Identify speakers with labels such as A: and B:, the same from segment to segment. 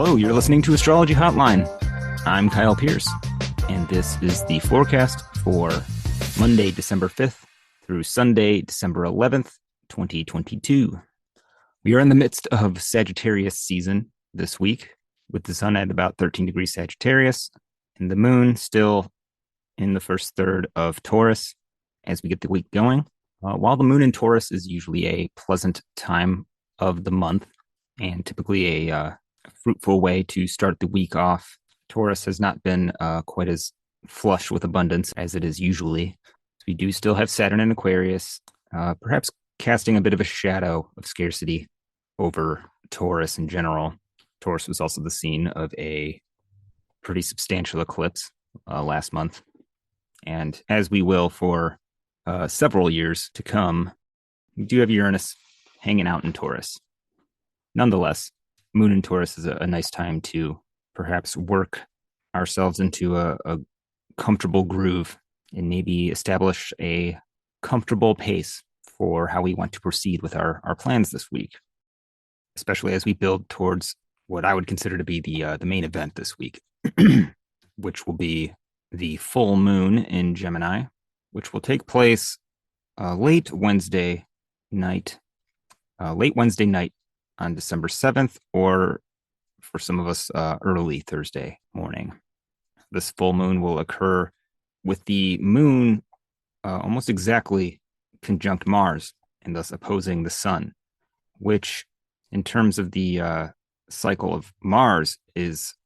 A: Hello, you're listening to Astrology Hotline. I'm Kyle Pierce, and this is the forecast for Monday, December 5th through Sunday, December 11th, 2022. We are in the midst of Sagittarius season this week, with the sun at about 13 degrees Sagittarius, and the moon still in the first third of Taurus as we get the week going. While the moon in Taurus is usually a pleasant time of the month and typically a fruitful way to start the week off, Taurus has not been quite as flush with abundance as it is usually. So we do still have Saturn in Aquarius, perhaps casting a bit of a shadow of scarcity over Taurus in general. Taurus was also the scene of a pretty substantial eclipse last month. And as we will for several years to come, we do have Uranus hanging out in Taurus. Nonetheless, Moon in Taurus is a nice time to perhaps work ourselves into a comfortable groove and maybe establish a comfortable pace for how we want to proceed with our plans this week, especially as we build towards what I would consider to be the main event this week, which will be the full moon in Gemini, which will take place late Wednesday night on December 7th, or for some of us, early Thursday morning. This full moon will occur with the moon almost exactly conjunct Mars and thus opposing the sun, which in terms of the cycle of Mars is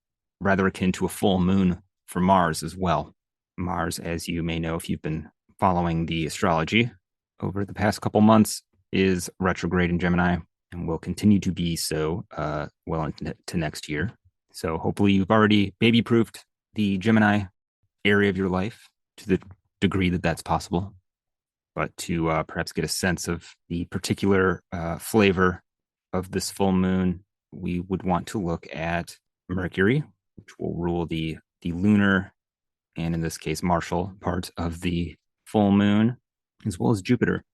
A: rather akin to a full moon for Mars as well. Mars, as you may know if you've been following the astrology over the past couple months, is retrograde in Gemini and will continue to be so well into next year. So hopefully you've already baby-proofed the Gemini area of your life to the degree that that's possible. But to perhaps get a sense of the particular flavor of this full moon, we would want to look at Mercury, which will rule the lunar, and in this case, martial part of the full moon, as well as Jupiter,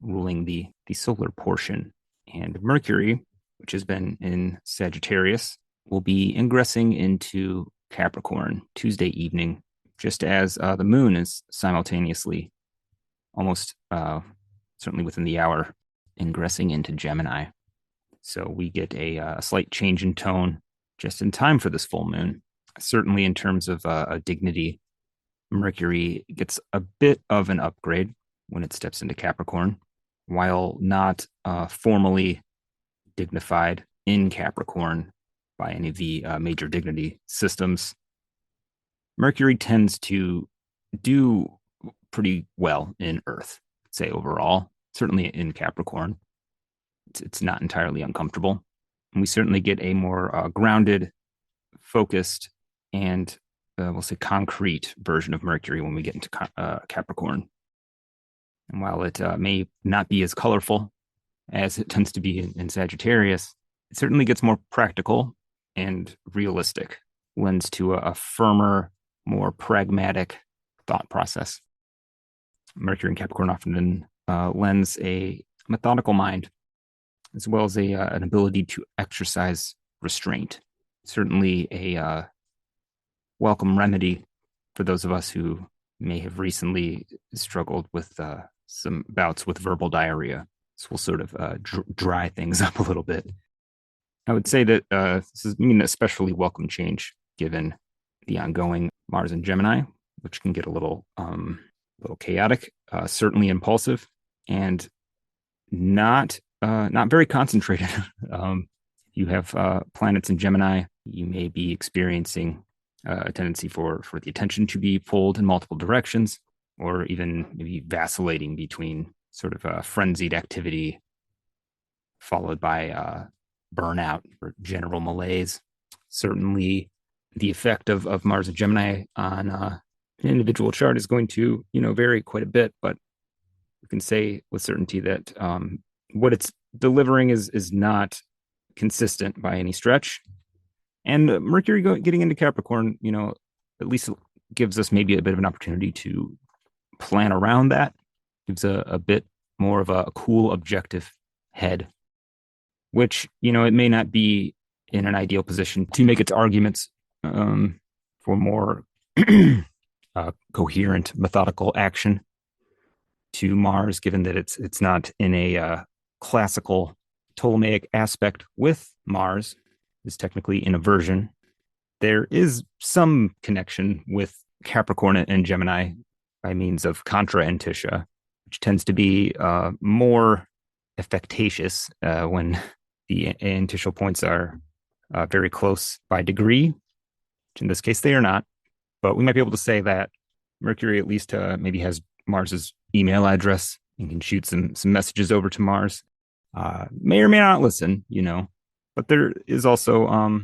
A: ruling the solar portion. And Mercury, which has been in Sagittarius, will be ingressing into Capricorn Tuesday evening, just as the moon is simultaneously, almost certainly within the hour, ingressing into Gemini. So we get a slight change in tone just in time for this full moon. Certainly in terms of dignity, Mercury gets a bit of an upgrade when it steps into Capricorn. While not formally dignified in Capricorn by any of the major dignity systems, Mercury tends to do pretty well in Earth, say overall, certainly in Capricorn. It's not entirely uncomfortable. And we certainly get a more grounded, focused, and we'll say concrete version of Mercury when we get into Capricorn. And while it may not be as colorful as it tends to be in Sagittarius, it certainly gets more practical and realistic, lends to a firmer, more pragmatic thought process. Mercury in Capricorn often lends a methodical mind, as well as an ability to exercise restraint. Certainly a welcome remedy for those of us who may have recently struggled with some bouts with verbal diarrhea. This will sort of dry things up a little bit. I would say that this is an especially welcome change given the ongoing Mars and Gemini, which can get a little chaotic, certainly impulsive, and not very concentrated. You have planets in Gemini, you may be experiencing a tendency for the attention to be pulled in multiple directions, or even maybe vacillating between sort of a frenzied activity followed by burnout or general malaise. Certainly the effect of Mars and Gemini on an individual chart is going to, vary quite a bit, but we can say with certainty that what it's delivering is not consistent by any stretch. And Mercury getting into Capricorn, at least gives us maybe a bit of an opportunity to plan around that, gives a bit more of a cool, objective head, which, it may not be in an ideal position to make its arguments for more coherent, methodical action to Mars, given that it's not in a classical Ptolemaic aspect with Mars, is technically in aversion. There is some connection with Capricorn and Gemini by means of contra antitia, which tends to be more effectacious when the antitial points are very close by degree, which in this case they are not. But we might be able to say that Mercury at least maybe has Mars's email address and can shoot some messages over to Mars. May or may not listen, but there is also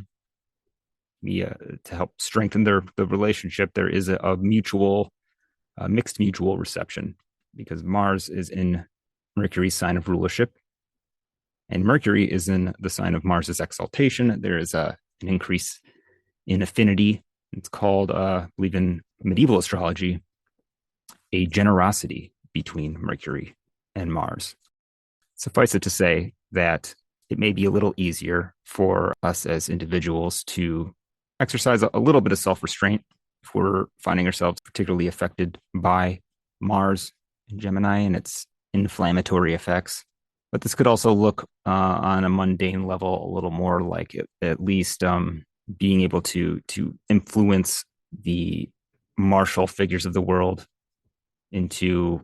A: to help strengthen the relationship. There is a mutual, mixed mutual reception because Mars is in Mercury's sign of rulership, and Mercury is in the sign of Mars's exaltation. There is an increase in affinity. It's called, I believe in medieval astrology, a generosity between Mercury and Mars. Suffice it to say that it may be a little easier for us as individuals to exercise a little bit of self-restraint if we're finding ourselves particularly affected by Mars in Gemini and its inflammatory effects. But this could also look on a mundane level a little more like at least being able to influence the martial figures of the world into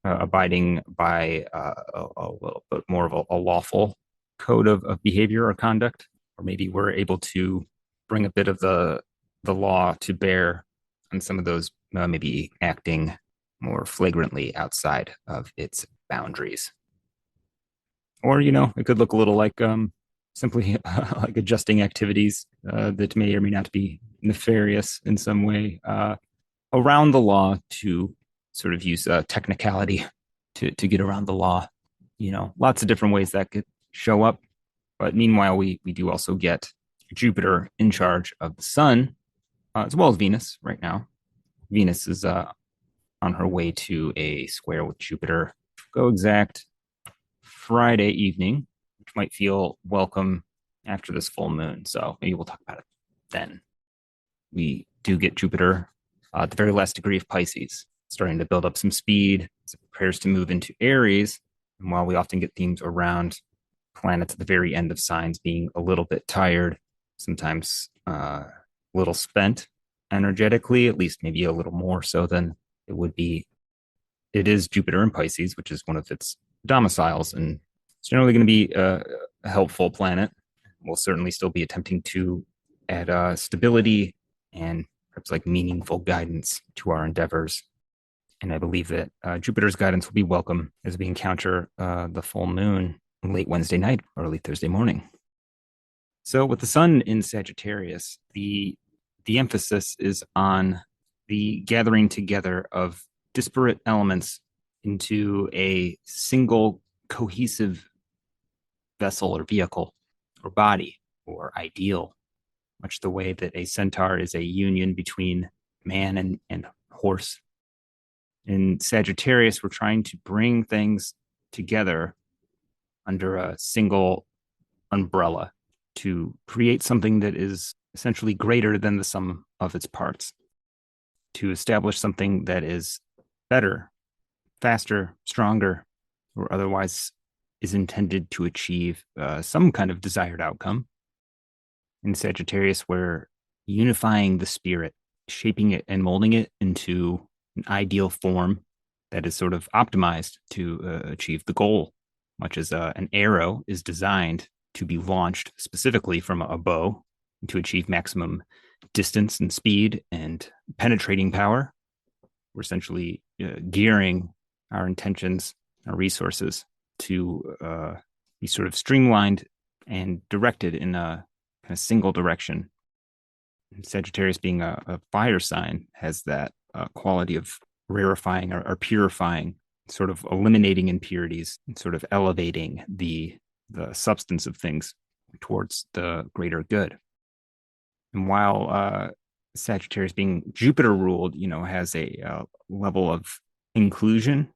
A: abiding by a little bit more of a lawful code of behavior or conduct, or maybe we're able to bring a bit of the law to bear on some of those maybe acting more flagrantly outside of its boundaries. Or, it could look a little like simply like adjusting activities that may or may not be nefarious in some way around the law to sort of use technicality to get around the law. Lots of different ways that could show up. But meanwhile, we do also get Jupiter in charge of the sun, as well as Venus right now. Venus is on her way to a square with Jupiter. Go exact Friday evening, which might feel welcome after this full moon. So maybe we'll talk about it then. We do get Jupiter at the very last degree of Pisces, starting to build up some speed as it prepares to move into Aries. And while we often get themes around planets at the very end of signs being a little bit tired, sometimes a little spent energetically, at least maybe a little more so than it would be. It is Jupiter in Pisces, which is one of its domiciles, and it's generally going to be a helpful planet. We'll certainly still be attempting to add stability and perhaps like meaningful guidance to our endeavors. And I believe that Jupiter's guidance will be welcome as we encounter the full moon late Wednesday night, early Thursday morning. So with the sun in Sagittarius, the emphasis is on the gathering together of disparate elements into a single cohesive vessel or vehicle or body or ideal, much the way that a centaur is a union between man and horse. In Sagittarius, we're trying to bring things together under a single umbrella to create something that is essentially greater than the sum of its parts, to establish something that is better, faster, stronger, or otherwise is intended to achieve some kind of desired outcome. In Sagittarius, we're unifying the spirit, shaping it and molding it into an ideal form that is sort of optimized to achieve the goal, much as an arrow is designed to be launched specifically from a bow to achieve maximum distance and speed and penetrating power. We're essentially gearing our intentions, our resources to be sort of streamlined and directed in a kind of single direction. Sagittarius, being a fire sign, has that quality of rarefying or purifying, sort of eliminating impurities and sort of elevating the substance of things towards the greater good. And while Sagittarius, being Jupiter ruled, has a level of inclusion,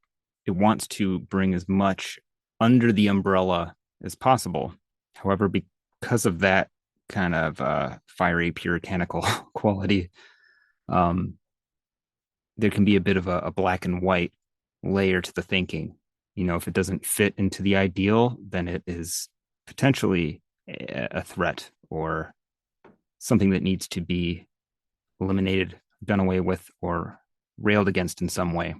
A: it wants to bring as much under the umbrella as possible. However, because of that kind of fiery, puritanical quality. Um, there can be a bit of a black and white layer to the thinking. If it doesn't fit into the ideal, then it is potentially a threat or something that needs to be eliminated, done away with, or railed against in some way.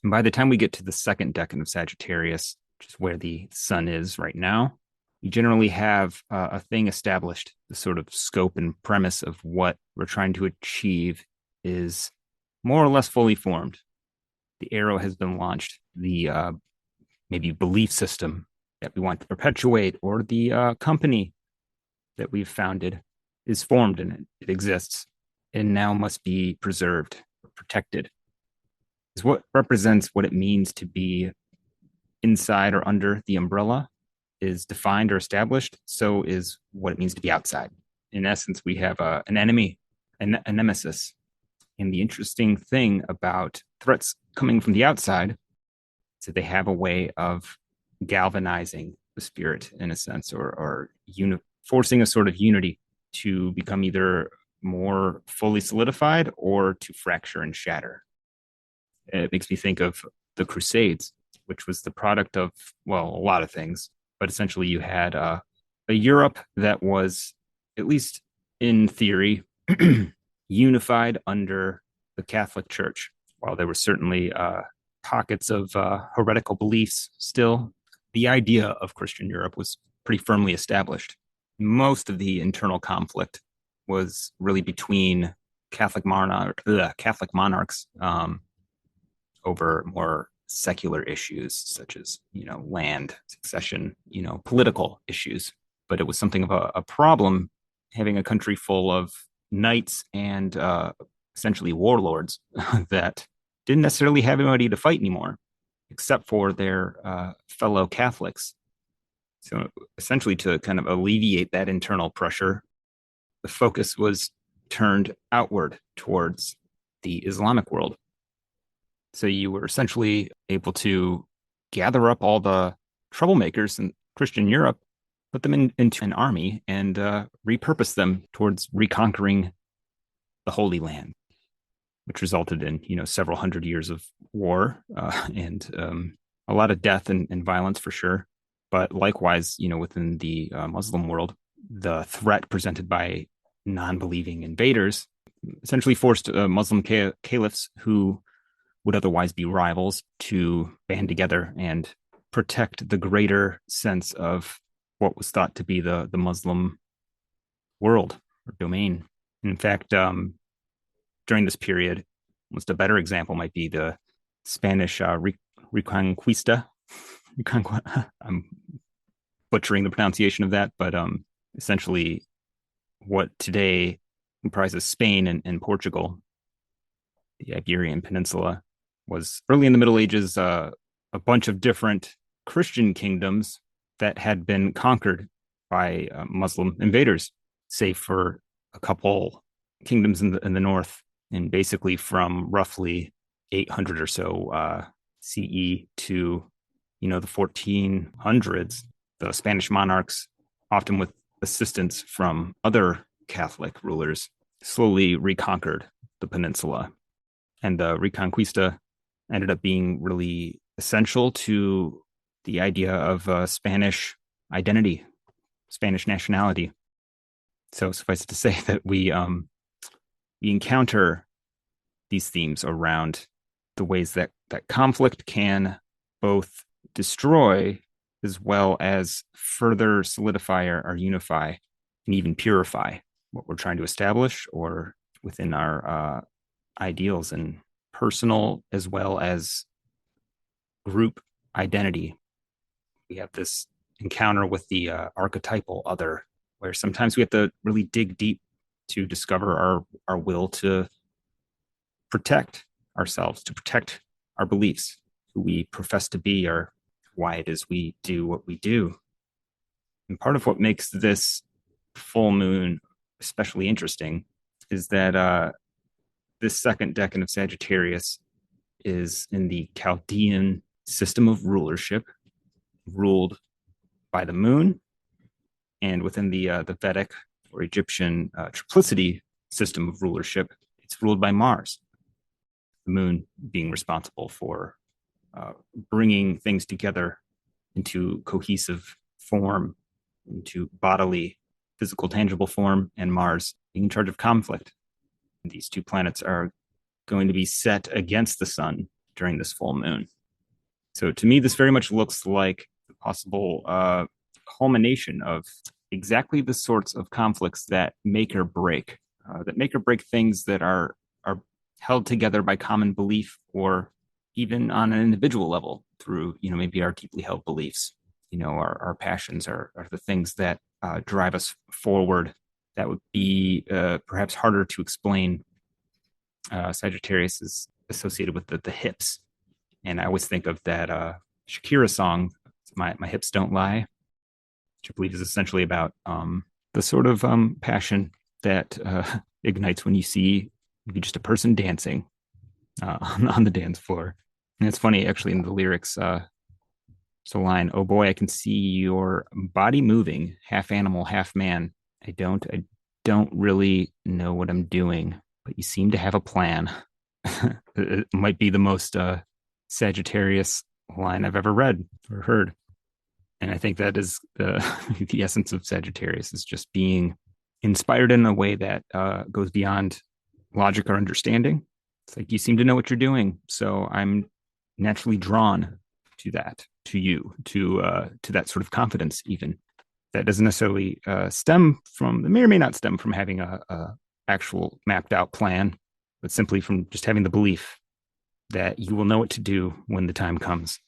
A: And by the time we get to the second decan of Sagittarius, which is where the sun is right now, you generally have a thing established. The sort of scope and premise of what we're trying to achieve is more or less fully formed. The arrow has been launched. The maybe belief system that we want to perpetuate, or the company that we've founded, is formed, and it exists, and now must be preserved or protected. Is what represents what it means to be inside or under the umbrella is defined or established. So is what it means to be outside. In essence, we have an enemy, a nemesis. And the interesting thing about threats coming from the outside is that they have a way of galvanizing the spirit, in a sense, or forcing a sort of unity to become either more fully solidified or to fracture and shatter. It makes me think of the Crusades, which was the product of, well, a lot of things, but essentially you had a Europe that was, at least in theory, unified under the Catholic Church. While there were certainly pockets of heretical beliefs still, the idea of Christian Europe was pretty firmly established. Most of the internal conflict was really between Catholic monarchs over more secular issues such as, land, succession, political issues. But it was something of a problem having a country full of knights and essentially warlords that didn't necessarily have anybody to fight anymore, except for their fellow Catholics. So essentially, to kind of alleviate that internal pressure, the focus was turned outward towards the Islamic world. So you were essentially able to gather up all the troublemakers in Christian Europe, put them into an army, and repurpose them towards reconquering the Holy Land, which resulted in, several hundred years of war and a lot of death and violence for sure. But likewise, within the Muslim world, the threat presented by non-believing invaders essentially forced Muslim caliphs who would otherwise be rivals to band together and protect the greater sense of what was thought to be the Muslim world or domain. In fact, during this period, almost a better example might be the Spanish Reconquista. I'm butchering the pronunciation of that, but essentially what today comprises Spain and Portugal, the Iberian Peninsula, was early in the Middle Ages a bunch of different Christian kingdoms that had been conquered by Muslim invaders, save for a couple kingdoms in the north. And basically from roughly 800 or so CE to, the 1400s, the Spanish monarchs, often with assistance from other Catholic rulers, slowly reconquered the peninsula. And the Reconquista ended up being really essential to the idea of Spanish identity, Spanish nationality. So suffice it to say that we encounter these themes around the ways that conflict can both destroy as well as further solidify or unify and even purify what we're trying to establish or within our ideals and personal as well as group identity. We have this encounter with the archetypal other, where sometimes we have to really dig deep to discover our will to protect ourselves, to protect our beliefs, who we profess to be, or why it is we do what we do. And part of what makes this full moon especially interesting is that this second decan of Sagittarius is in the Chaldean system of rulership, ruled by the moon, and within the Vedic or Egyptian triplicity system of rulership, it's ruled by Mars, the moon being responsible for bringing things together into cohesive form, into bodily, physical, tangible form, and Mars being in charge of conflict. These two planets are going to be set against the sun during this full moon. So to me, this very much looks like the possible culmination of exactly the sorts of conflicts that make or break things that are held together by common belief, or even on an individual level through, maybe our deeply held beliefs. Our passions are the things that drive us forward. That would be perhaps harder to explain. Sagittarius is associated with the hips. And I always think of that Shakira song, My Hips Don't Lie, which I believe is essentially about the sort of passion that ignites when you see maybe just a person dancing on the dance floor. And it's funny, actually, in the lyrics, it's a line, "Oh boy, I can see your body moving, half animal, half man. I don't really know what I'm doing, but you seem to have a plan." It might be the most Sagittarius line I've ever read or heard. And I think that is the essence of Sagittarius, is just being inspired in a way that goes beyond logic or understanding. It's like, you seem to know what you're doing, so I'm naturally drawn to that, to you, to that sort of confidence. Even that doesn't necessarily stem from, it may or may not stem from having a actual mapped out plan, but simply from just having the belief that you will know what to do when the time comes.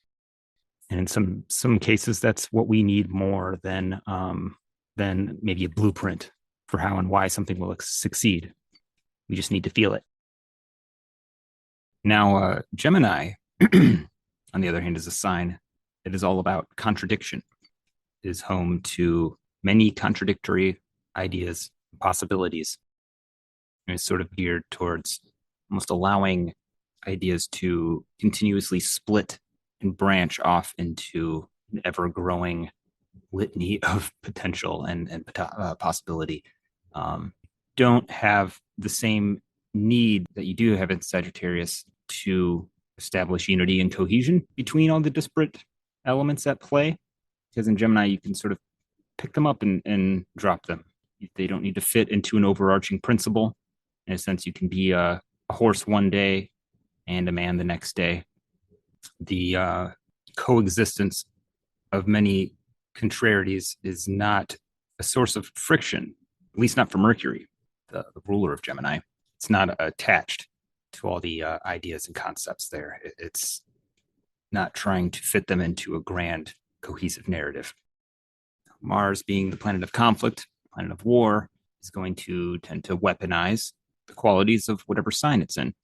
A: And in some cases, that's what we need more than maybe a blueprint for how and why something will succeed. We just need to feel it. Now, Gemini, on the other hand, is a sign that is all about contradiction. It is home to many contradictory ideas, possibilities. And it's sort of geared towards almost allowing ideas to continuously split and branch off into an ever-growing litany of potential and possibility. Don't have the same need that you do have in Sagittarius to establish unity and cohesion between all the disparate elements at play. Because in Gemini, you can sort of pick them up and drop them. They don't need to fit into an overarching principle. In a sense, you can be a horse one day and a man the next day. The coexistence of many contrarieties is not a source of friction, at least not for Mercury, the ruler of Gemini. It's not attached to all the ideas and concepts there. It's not trying to fit them into a grand, cohesive narrative. Mars, being the planet of conflict, planet of war, is going to tend to weaponize the qualities of whatever sign it's in.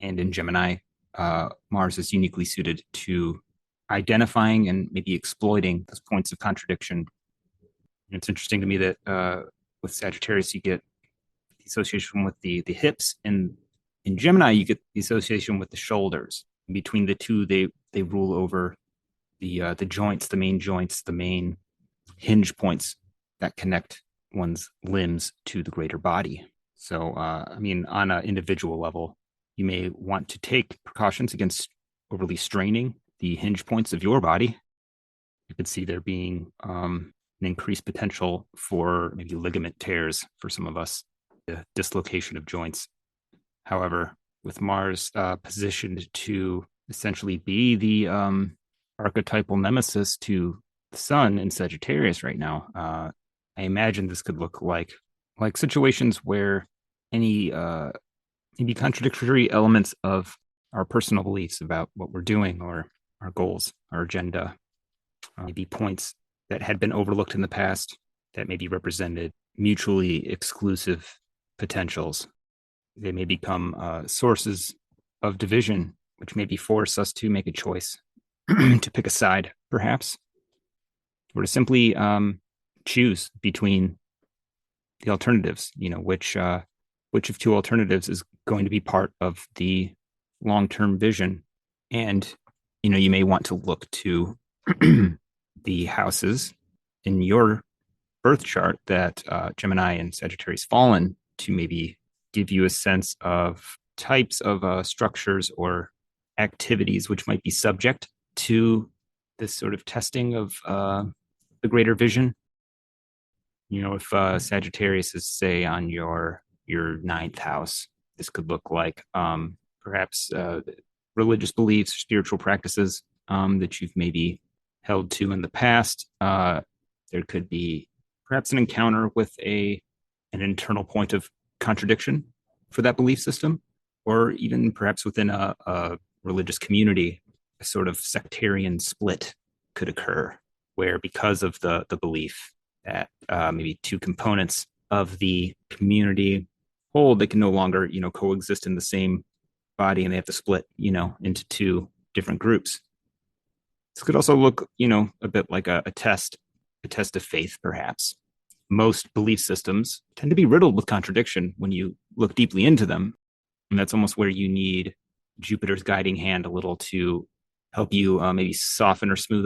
A: And in Gemini, Mars is uniquely suited to identifying and maybe exploiting those points of contradiction. And it's interesting to me that with Sagittarius, you get the association with the hips, and in Gemini, you get the association with the shoulders. And between the two, they rule over the joints, the main hinge points that connect one's limbs to the greater body. So, I mean, on an individual level, you may want to take precautions against overly straining the hinge points of your body. You could see there being an increased potential for maybe ligament tears for some of us, the dislocation of joints. However, with Mars positioned to essentially be the archetypal nemesis to the sun in Sagittarius right now, I imagine this could look like situations where any maybe contradictory elements of our personal beliefs about what we're doing or our goals, our agenda, maybe points that had been overlooked in the past that maybe represented mutually exclusive potentials. They may become sources of division, which maybe force us to make a choice, to pick a side, perhaps, or to simply choose between the alternatives. Which of two alternatives is going to be part of the long-term vision. And, you may want to look to the houses in your birth chart that Gemini and Sagittarius fall in to maybe give you a sense of types of structures or activities which might be subject to this sort of testing of the greater vision. If Sagittarius is, say, on your ninth house, this could look like perhaps religious beliefs, spiritual practices that you've maybe held to in the past. There could be perhaps an encounter with an internal point of contradiction for that belief system, or even perhaps within a religious community, a sort of sectarian split could occur, where because of the belief that maybe two components of the community hold, they can no longer coexist in the same body, and they have to split into two different groups. This could also look a bit like a test of faith, perhaps. Most belief systems tend to be riddled with contradiction when you look deeply into them, and that's almost where you need Jupiter's guiding hand a little to help you maybe soften or smooth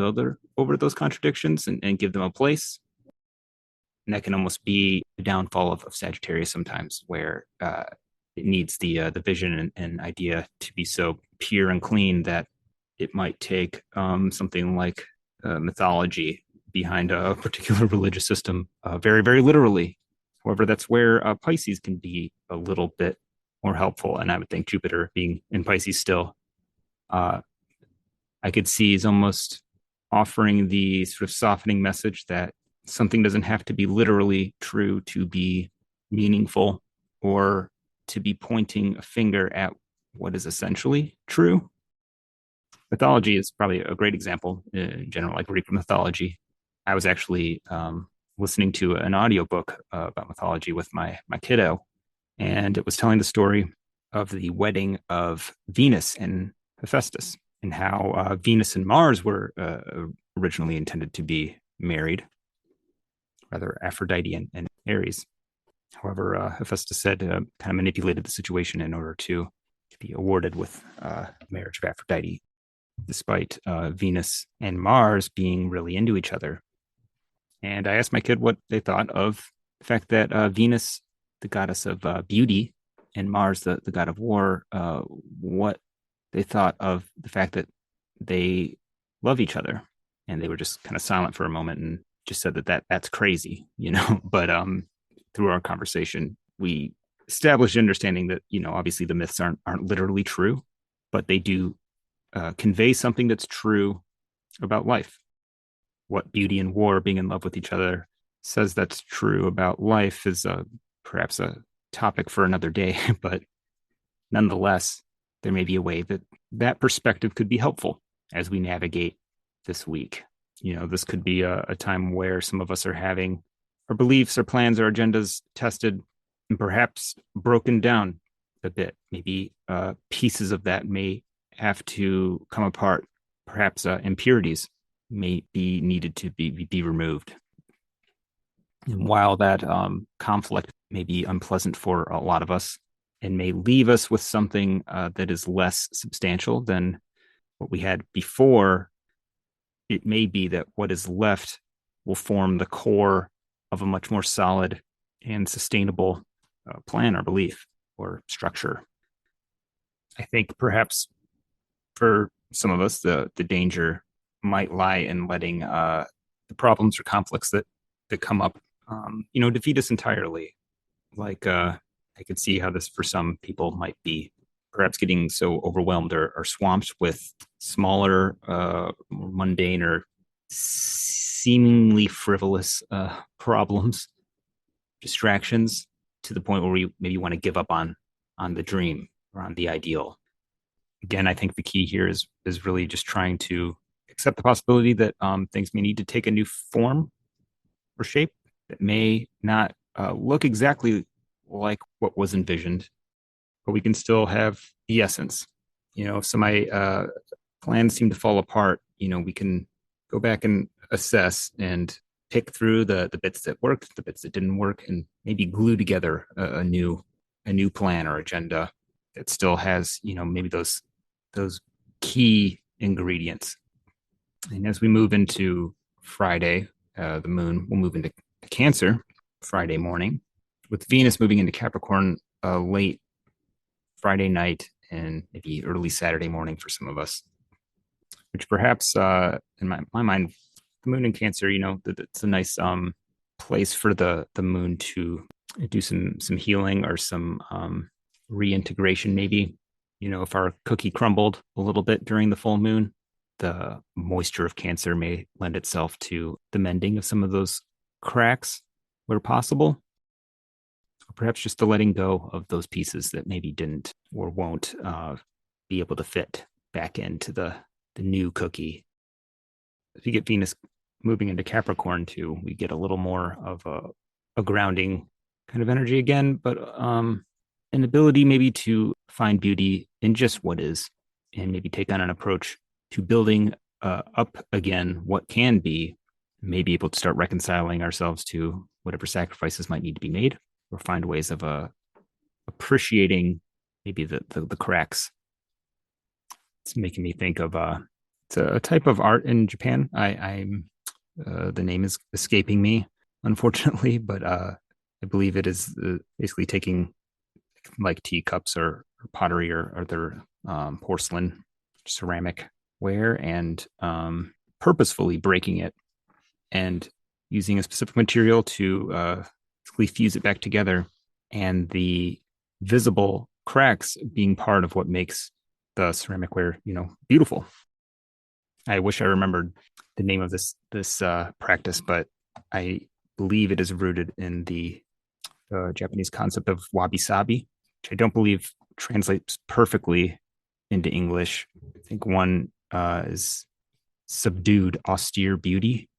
A: over those contradictions and give them a place. And that can almost be the downfall of Sagittarius sometimes, where it needs the vision and idea to be so pure and clean that it might take something like mythology behind a particular religious system very, very literally. However, that's where Pisces can be a little bit more helpful. And I would think Jupiter being in Pisces still, I could see is almost offering the sort of softening message that something doesn't have to be literally true to be meaningful or to be pointing a finger at what is essentially true. Mythology is probably a great example in general, like Greek mythology. I was actually listening to an audiobook about mythology with my kiddo, and it was telling the story of the wedding of Venus and Hephaestus, and how Venus and Mars were originally intended to be married, rather Aphrodite and Aries. However, Hephaestus had kind of manipulated the situation in order to be awarded with marriage of Aphrodite, despite Venus and Mars being really into each other. And I asked my kid what they thought of the fact that Venus, the goddess of beauty, and Mars, the god of war, what they thought of the fact that they love each other. And they were just kind of silent for a moment and just said that's crazy, But through our conversation, we established understanding that, obviously the myths aren't literally true, but they do convey something that's true about life. What beauty and war, being in love with each other, says that's true about life is perhaps a topic for another day, but nonetheless, there may be a way that perspective could be helpful as we navigate this week. This could be a time where some of us are having our beliefs, our plans, our agendas tested and perhaps broken down a bit. Maybe pieces of that may have to come apart. Perhaps impurities may be needed to be removed. And while that conflict may be unpleasant for a lot of us and may leave us with something that is less substantial than what we had before, it may be that what is left will form the core of a much more solid and sustainable plan or belief or structure. I think perhaps for some of us, the danger might lie in letting the problems or conflicts that come up, defeat us entirely. Like I could see how this for some people might be perhaps getting so overwhelmed or swamped with smaller, more mundane or seemingly frivolous problems, distractions, to the point where we maybe want to give up on the dream or on the ideal. Again, I think the key here is really just trying to accept the possibility that things may need to take a new form or shape that may not look exactly like what was envisioned, but we can still have the essence. If my plans seem to fall apart, we can go back and assess and pick through the bits that worked, the bits that didn't work, and maybe glue together a new plan or agenda that still has, maybe those key ingredients. And as we move into Friday, the moon will move into Cancer Friday morning, with Venus moving into Capricorn late Friday night and maybe early Saturday morning for some of us, which perhaps in my mind, the moon in Cancer, it's a nice place for the moon to do some healing or some reintegration, maybe. If our cookie crumbled a little bit during the full moon, the moisture of Cancer may lend itself to the mending of some of those cracks where possible, or perhaps just the letting go of those pieces that maybe didn't or won't be able to fit back into the new cookie. If you get Venus moving into Capricorn too, we get a little more of a grounding kind of energy again, but an ability maybe to find beauty in just what is, and maybe take on an approach to building up again what can be, maybe able to start reconciling ourselves to whatever sacrifices might need to be made, or find ways of appreciating maybe the cracks. It's making me think of it's a type of art in Japan. I'm the name is escaping me, unfortunately, but I believe it is basically taking like teacups or pottery or other porcelain, ceramic ware, and purposefully breaking it and using a specific material to fuse it back together, and the visible cracks being part of what makes the ceramic ware, beautiful. I wish I remembered the name of this practice, but I believe it is rooted in the Japanese concept of wabi sabi, which I don't believe translates perfectly into English. I think one is subdued, austere beauty,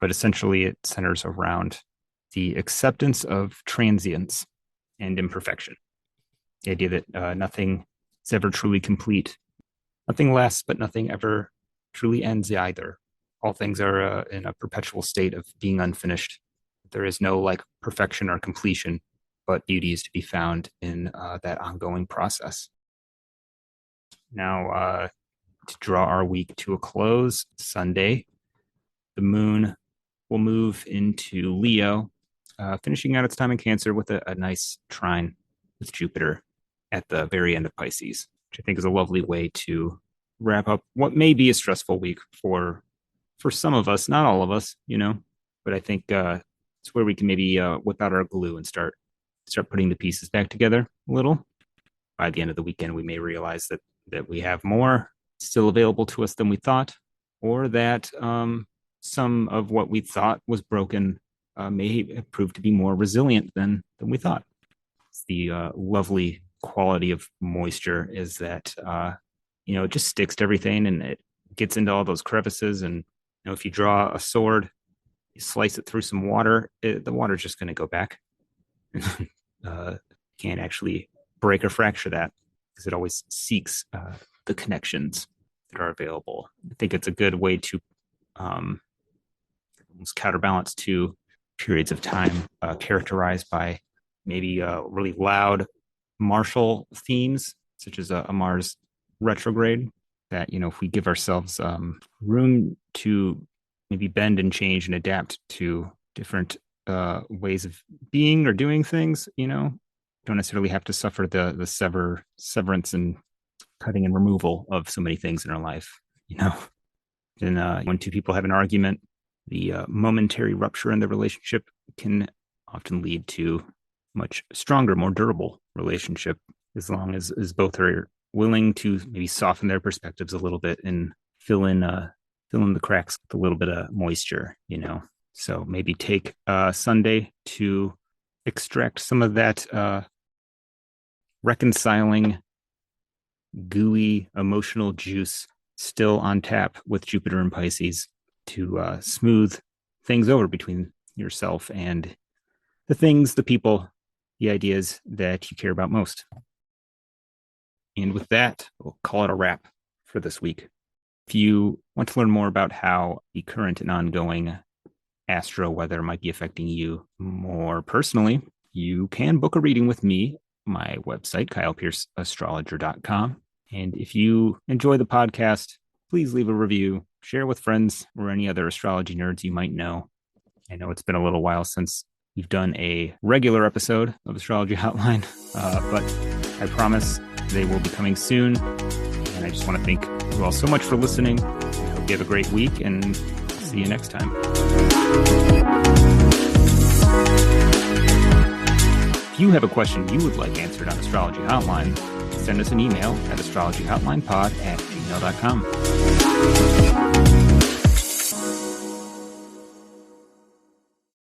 A: but essentially it centers around the acceptance of transience and imperfection. The idea that nothing is ever truly complete, nothing lasts, but nothing ever truly ends either. All things are in a perpetual state of being unfinished. There is no like perfection or completion, but beauty is to be found in that ongoing process. Now, to draw our week to a close, Sunday, the moon will move into Leo, finishing out its time in Cancer with a nice trine with Jupiter at the very end of Pisces, which I think is a lovely way to wrap up what may be a stressful week for some of us, not all of us, but I think it's where we can maybe whip out our glue and start putting the pieces back together a little. By the end of the weekend, we may realize that we have more still available to us than we thought, or that some of what we thought was broken may prove to be more resilient than we thought. It's the lovely quality of moisture is that it just sticks to everything and it gets into all those crevices. And if you draw a sword, you slice it through some water, the water's just going to go back. Can't actually break or fracture that because it always seeks the connections that are available. I think it's a good way to almost counterbalance to periods of time characterized by maybe really loud martial themes, such as a Mars retrograde, that, if we give ourselves room to maybe bend and change and adapt to different ways of being or doing things, don't necessarily have to suffer the severance and cutting and removal of so many things in our life, And when two people have an argument, the momentary rupture in the relationship can often lead to much stronger, more durable relationship, as long as both are willing to maybe soften their perspectives a little bit and fill in the cracks with a little bit of moisture, So maybe take Sunday to extract some of that reconciling, gooey, emotional juice still on tap with Jupiter and Pisces to smooth things over between yourself and the things, the people, the ideas that you care about most. And with that, we'll call it a wrap for this week. If you want to learn more about how the current and ongoing astro weather might be affecting you more personally, you can book a reading with me, my website, KylePierceAstrologer.com. And if you enjoy the podcast, please leave a review, share with friends or any other astrology nerds you might know. I know it's been a little while since we've done a regular episode of Astrology Hotline, but I promise they will be coming soon. And I just want to thank you all so much for listening. I hope you have a great week, and see you next time. If you have a question you would like answered on Astrology Hotline, send us an email at astrologyhotlinepod@gmail.com.